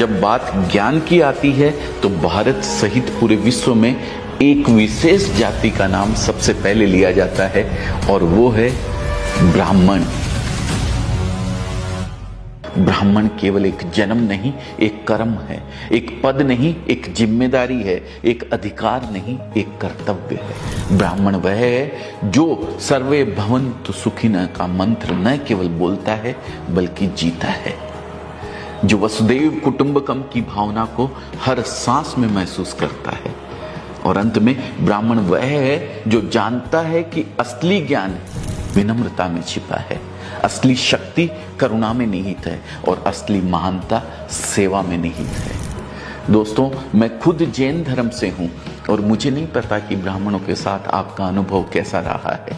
जब बात ज्ञान की आती है तो भारत सहित पूरे विश्व में एक विशेष जाति का नाम सबसे पहले लिया जाता है और वो है ब्राह्मण। ब्राह्मण केवल एक जन्म नहीं, एक कर्म है, एक पद नहीं, एक जिम्मेदारी है, एक अधिकार नहीं, एक कर्तव्य है। ब्राह्मण वह है जो सर्वे भवन्तु सुखिनः का मंत्र न केवल बोलता है बल्कि जीता है, जो वसुदेव कुटुंबकम की भावना को हर सांस में महसूस करता है। और अंत में ब्राह्मण वह है जो जानता है कि असली ज्ञान विनम्रता में छिपा है, असली शक्ति करुणा में निहित है और असली महानता सेवा में निहित है। दोस्तों, मैं खुद जैन धर्म से हूं और मुझे नहीं पता कि ब्राह्मणों के साथ आपका अनुभव कैसा रहा है,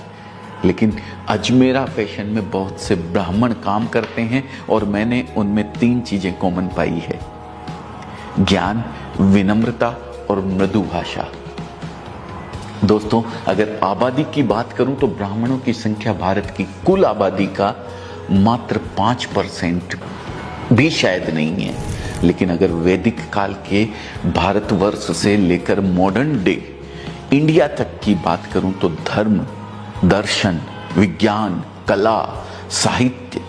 लेकिन अजमेरा फैशन में बहुत से ब्राह्मण काम करते हैं और मैंने उनमें 3 चीजें कॉमन पाई है: ज्ञान, विनम्रता और मृदु भाषा। दोस्तों, अगर आबादी की बात करूं तो ब्राह्मणों की संख्या भारत की कुल आबादी का मात्र 5% भी शायद नहीं है। लेकिन अगर वैदिक काल के भारतवर्ष से लेकर मॉडर्न डे इंडिया तक की बात करूं तो धर्म, दर्शन, विज्ञान, कला, साहित्य,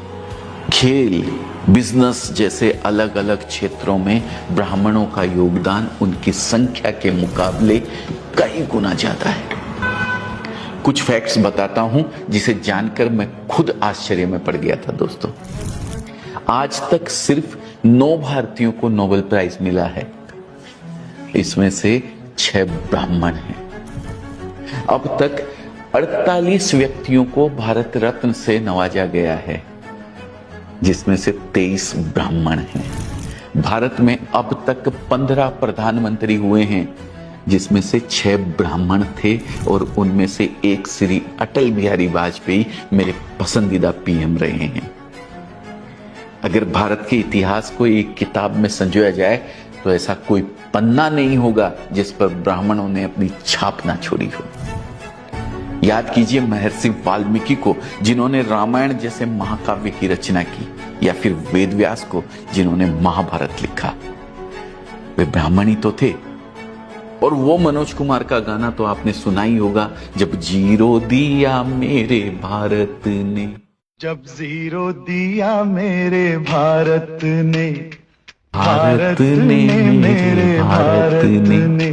खेल, बिजनेस जैसे अलग अलग क्षेत्रों में ब्राह्मणों का योगदान उनकी संख्या के मुकाबले कई गुना ज्यादा है। कुछ फैक्ट्स बताता हूं जिसे जानकर मैं खुद आश्चर्य में पड़ गया था। दोस्तों, आज तक सिर्फ 9 भारतीयों को नोबेल प्राइज मिला है, इसमें से 6 ब्राह्मण हैं। अब तक 48 व्यक्तियों को भारत रत्न से नवाजा गया है, जिसमें से 23 ब्राह्मण हैं। भारत में अब तक 15 प्रधानमंत्री हुए हैं, जिसमें से 6 ब्राह्मण थे और उनमें से एक श्री अटल बिहारी वाजपेयी मेरे पसंदीदा पीएम रहे हैं। अगर भारत के इतिहास को एक किताब में संजोया जाए तो ऐसा कोई पन्ना नहीं होगा जिस पर ब्राह्मणों ने अपनी छाप ना छोड़ी हो। याद कीजिए महर्षि वाल्मीकि को, जिन्होंने रामायण जैसे महाकाव्य की रचना की, या फिर वेद व्यास को, जिन्होंने महाभारत लिखा। वे ब्राह्मण ही तो थे। और वो मनोज कुमार का गाना तो आपने सुना ही होगा, जब जीरो दिया मेरे भारत ने, जब जीरो दिया मेरे भारत ने, भारत ने मेरे भारत ने।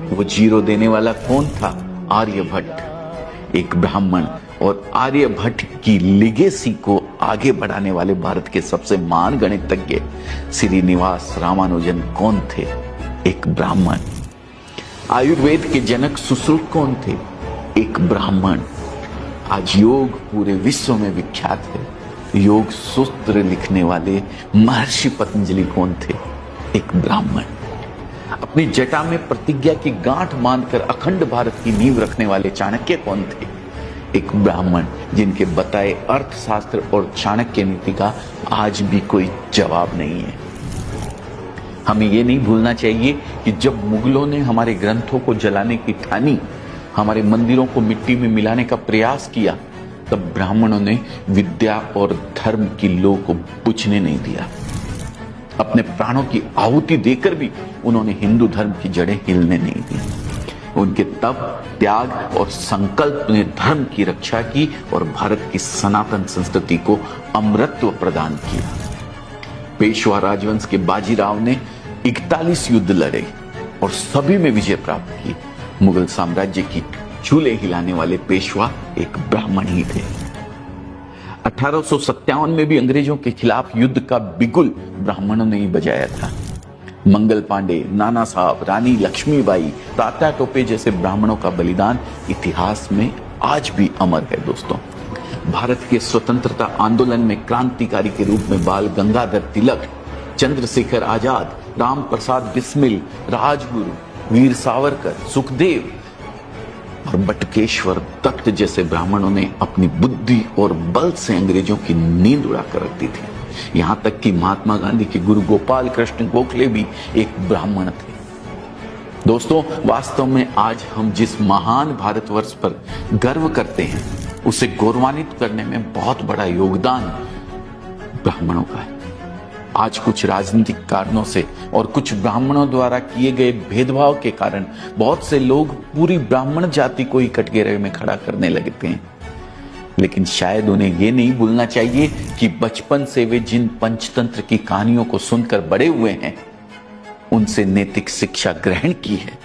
वो जीरो देने वाला कौन था? आर्यभट्ट, एक ब्राह्मण। और आर्यभट्ट की लिगेसी को आगे बढ़ाने वाले भारत के सबसे महान गणितज्ञ श्रीनिवास रामानुजन कौन थे? एक ब्राह्मण। आयुर्वेद के जनक सुश्रुत कौन थे? एक ब्राह्मण। आज योग पूरे विश्व में विख्यात है। योग सूत्र लिखने वाले महर्षि पतंजलि कौन थे? एक ब्राह्मण। अपनी जटा में प्रतिज्ञा की गांठ बांधकर अखंड भारत की नींव रखने वाले चाणक्य कौन थे? एक ब्राह्मण, जिनके बताए अर्थशास्त्र और चाणक्य नीति का आज भी कोई जवाब नहीं है। हमें यह नहीं भूलना चाहिए कि जब मुगलों ने हमारे ग्रंथों को जलाने की ठानी, हमारे मंदिरों को मिट्टी में मिलाने का प्रयास किया, तब ब्राह्मणों ने विद्या और धर्म की लौ को बुझने नहीं दिया। अपने प्राणों की आहुति देकर भी उन्होंने हिंदू धर्म की जड़ें हिलने नहीं दी। उनके तप, त्याग और संकल्प ने धर्म की रक्षा की और भारत की सनातन संस्कृति को अमरत्व प्रदान किया। पेशवा राजवंश के बाजीराव ने 41 युद्ध लड़े और सभी में विजय प्राप्त की। मुगल साम्राज्य की चूल्हे हिलाने वाले पेशवा एक ब्राह्मण ही थे। 1857 में भी अंग्रेजों के खिलाफ युद्ध का बिगुल ब्राह्मणों ने ही बजाया था। मंगल पांडे, नाना साहब, रानी लक्ष्मीबाई, तात्या टोपे जैसे ब्राह्मणों का बलिदान इतिहास में आज भी अमर है। दोस्तों, भारत के स्वतंत्रता आंदोलन में क्रांतिकारी के रूप में बाल गंगाधर तिलक, चंद्रशेखर आजाद, राम प्रसाद बिस्मिल, राजगुरु, वीर सावरकर, सुखदेव और बटुकेश्वर दत्त जैसे ब्राह्मणों ने अपनी बुद्धि और बल से अंग्रेजों की नींद उड़ा कर रख दी थी। यहां तक कि महात्मा गांधी के गुरु गोपाल कृष्ण गोखले भी एक ब्राह्मण थे। दोस्तों, वास्तव में आज हम जिस महान भारतवर्ष पर गर्व करते हैं, उसे गौरवान्वित करने में बहुत बड़ा योगदान ब्राह्मणों का है। आज कुछ राजनीतिक कारणों से और कुछ ब्राह्मणों द्वारा किए गए भेदभाव के कारण बहुत से लोग पूरी ब्राह्मण जाति को ही कटघरे में खड़ा करने लगते हैं। लेकिन शायद उन्हें ये नहीं भूलना चाहिए कि बचपन से वे जिन पंचतंत्र की कहानियों को सुनकर बड़े हुए हैं, उनसे नैतिक शिक्षा ग्रहण की है,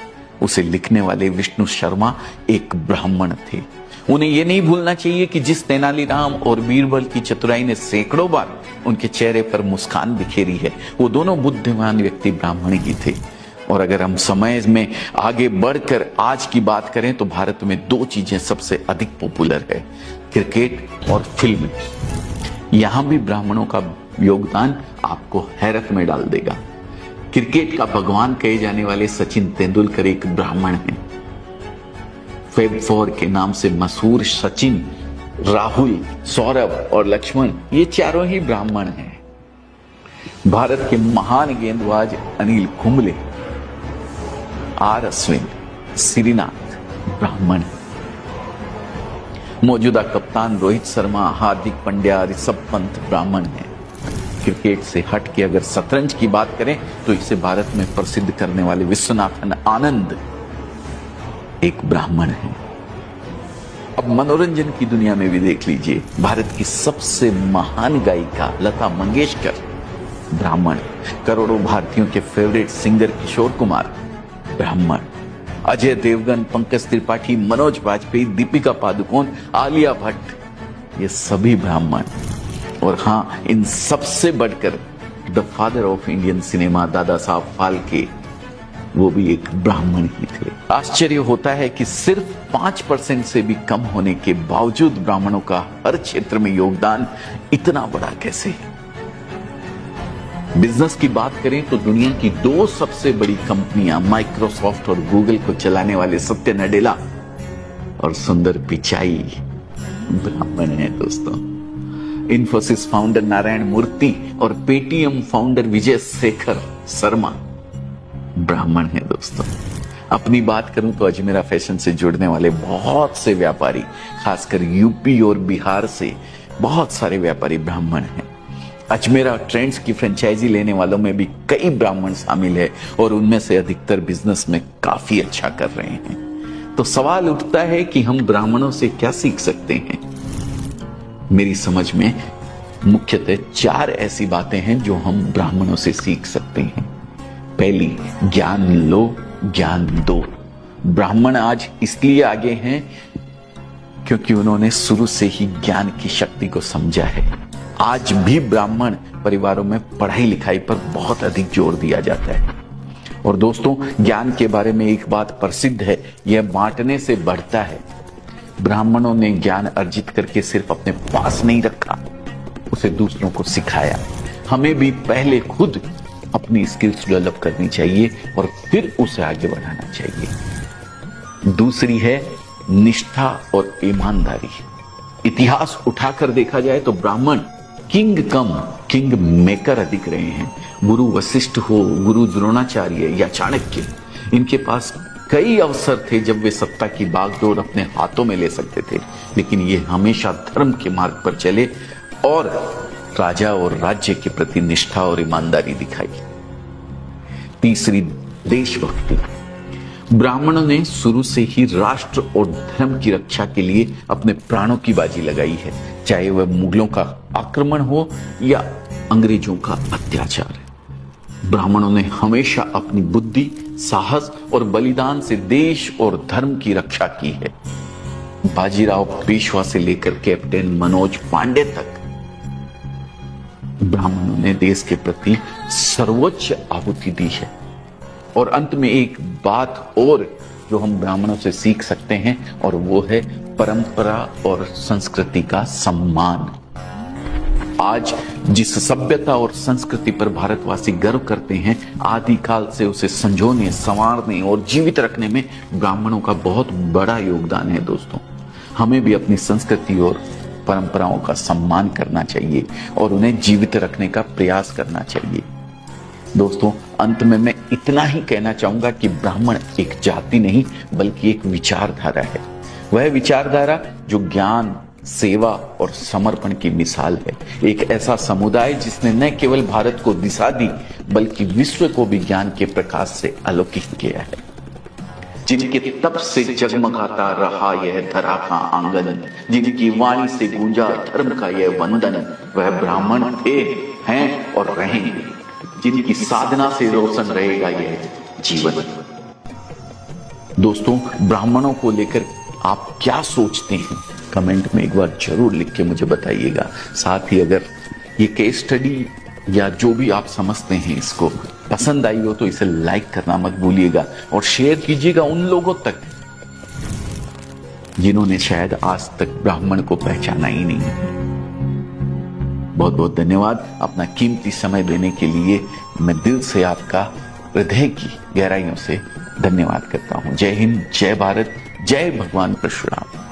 उसे लिखने वाले विष्णु शर्मा एक ब्राह्मण थे। उन्हें यह नहीं भूलना चाहिए कि जिस तेनालीराम और बीरबल की चतुराई ने सैकड़ों बार उनके चेहरे पर मुस्कान बिखेरी है, वो दोनों बुद्धिमान व्यक्ति ब्राह्मण ही थे। और अगर हम समय में आगे बढ़कर आज की बात करें तो भारत में दो चीजें सबसे अधिक पॉपुलर है, क्रिकेट और फिल्म। यहां भी ब्राह्मणों का योगदान आपको हैरत में डाल देगा। क्रिकेट का भगवान कहे जाने वाले सचिन तेंदुलकर एक ब्राह्मण हैं। फेब 4 के नाम से मशहूर सचिन, राहुल, सौरभ और लक्ष्मण, ये चारों ही ब्राह्मण हैं। भारत के महान गेंदबाज अनिल कुंबले, आर अश्विन, श्रीनाथ ब्राह्मण हैं। मौजूदा कप्तान रोहित शर्मा, हार्दिक पांड्या, ऋषभ पंत ब्राह्मण हैं। क्रिकेट से हट के अगर शतरंज की बात करें तो इसे भारत में प्रसिद्ध करने वाले विश्वनाथन आनंद एक ब्राह्मण है। अब मनोरंजन की दुनिया में भी देख लीजिए, भारत की सबसे महान गायिका लता मंगेशकर ब्राह्मण, करोड़ों भारतीयों के फेवरेट सिंगर किशोर कुमार ब्राह्मण, अजय देवगन, पंकज त्रिपाठी, मनोज वाजपेयी, दीपिका पादुकोण, आलिया भट्ट, ये सभी ब्राह्मण। और हाँ, इन सबसे बढ़कर the father of Indian cinema Dada Saheb Phalke, वो भी एक ब्राह्मण ही थे। आश्चर्य होता है कि सिर्फ 5% से भी कम होने के बावजूद ब्राह्मणों का हर क्षेत्र में योगदान इतना बड़ा कैसे है। बिजनेस की बात करें तो दुनिया की दो सबसे बड़ी कंपनियां माइक्रोसॉफ्ट और गूगल को चलाने वाले सत्य नडेला और सुंदर पिचाई ब्राह्मण हैं दोस्तों। इन्फोसिस फाउंडर नारायण मूर्ति और पेटीएम फाउंडर विजय शेखर शर्मा ब्राह्मण है दोस्तों। अपनी बात करूं तो अजमेरा फैशन से जुड़ने वाले बहुत से व्यापारी, खासकर यूपी और बिहार से बहुत सारे व्यापारी ब्राह्मण हैं। अजमेरा ट्रेंड्स की फ्रेंचाइजी लेने वालों में भी कई ब्राह्मण शामिल है और उनमें से अधिकतर बिजनेस में काफी अच्छा कर रहे हैं। तो सवाल उठता है कि हम ब्राह्मणों से क्या सीख सकते हैं। मेरी समझ में मुख्यतः 4 ऐसी बातें हैं जो हम ब्राह्मणों से सीख सकते हैं। पहली, ज्ञान लो, ज्ञान दो। ब्राह्मण आज इसलिए आगे हैं क्योंकि उन्होंने शुरू से ही ज्ञान की शक्ति को समझा है। आज भी ब्राह्मण परिवारों में पढ़ाई लिखाई पर बहुत अधिक जोर दिया जाता है। और दोस्तों, ज्ञान के बारे में एक बात प्रसिद्ध है, यह बांटने से बढ़ता है। ब्राह्मणों ने ज्ञान अर्जित करके सिर्फ अपने पास नहीं रखा, उसे दूसरों को सिखाया। हमें भी पहले खुद अपनी स्किल्स डेवलप करनी चाहिए और फिर उसे आगे बढ़ाना चाहिए। दूसरी है निष्ठा और ईमानदारी। इतिहास उठाकर देखा जाए तो ब्राह्मण किंग कम किंग मेकर अधिक रहे हैं। गुरु वशिष्ठ हो, गुरु द्रोणाचार्य या चाणक्य, इनके पास कई अवसर थे जब वे सत्ता की बागडोर अपने हाथों में ले सकते थे, लेकिन ये हमेशा धर्म के मार्ग पर चले और राजा और राज्य के प्रति निष्ठा और ईमानदारी दिखाई। तीसरी, देशभक्ति। ब्राह्मणों ने शुरू से ही राष्ट्र और धर्म की रक्षा के लिए अपने प्राणों की बाजी लगाई है, चाहे वह मुगलों का आक्रमण हो या अंग्रेजों का अत्याचार। ब्राह्मणों ने हमेशा अपनी बुद्धि, साहस और बलिदान से देश और धर्म की रक्षा की है। बाजीराव पेशवा से लेकर कैप्टन मनोज पांडे तक ब्राह्मणों ने देश के प्रति सर्वोच्च आहुति दी है। और अंत में एक बात और जो हम ब्राह्मणों से सीख सकते हैं, और वो है परंपरा और संस्कृति का सम्मान। आज जिस सभ्यता और संस्कृति पर भारतवासी गर्व करते हैं, आदिकाल से उसे संजोने, संवारने और जीवित रखने में ब्राह्मणों का बहुत बड़ा योगदान है दोस्तों। हमें भी अपनी संस्कृति और परंपराओं का सम्मान करना चाहिए और उन्हें जीवित रखने का प्रयास करना चाहिए। दोस्तों, अंत में मैं इतना ही कहना चाहूंगा कि ब्राह्मण एक जाति नहीं बल्कि एक विचारधारा है। वह विचारधारा जो ज्ञान, सेवा और समर्पण की मिसाल है। एक ऐसा समुदाय जिसने न केवल भारत को दिशा दी बल्कि विश्व को भी ज्ञान के प्रकाश से आलोकित किया है। जिनके तप से जगमगाता रहा यह धरा का आंगन, जिनकी वाणी से गूंजा धर्म का यह वंदन, वह ब्राह्मण थे, हैं और रहेंगे, जिनकी साधना से रोशन रहेगा यह जीवन। दोस्तों, ब्राह्मणों को लेकर आप क्या सोचते हैं? कमेंट में एक बार जरूर लिख के मुझे बताइएगा। साथ ही अगर ये केस स्टडी या जो भी आप समझते हैं इसको पसंद आई हो तो इसे लाइक करना मत भूलिएगा और शेयर कीजिएगा उन लोगों तक जिन्होंने शायद आज तक ब्राह्मण को पहचाना ही नहीं। बहुत बहुत धन्यवाद अपना कीमती समय देने के लिए। मैं दिल से आपका हृदय की गहराइयों से धन्यवाद करता हूं। जय हिंद, जय भारत, जय भगवान परशुराम।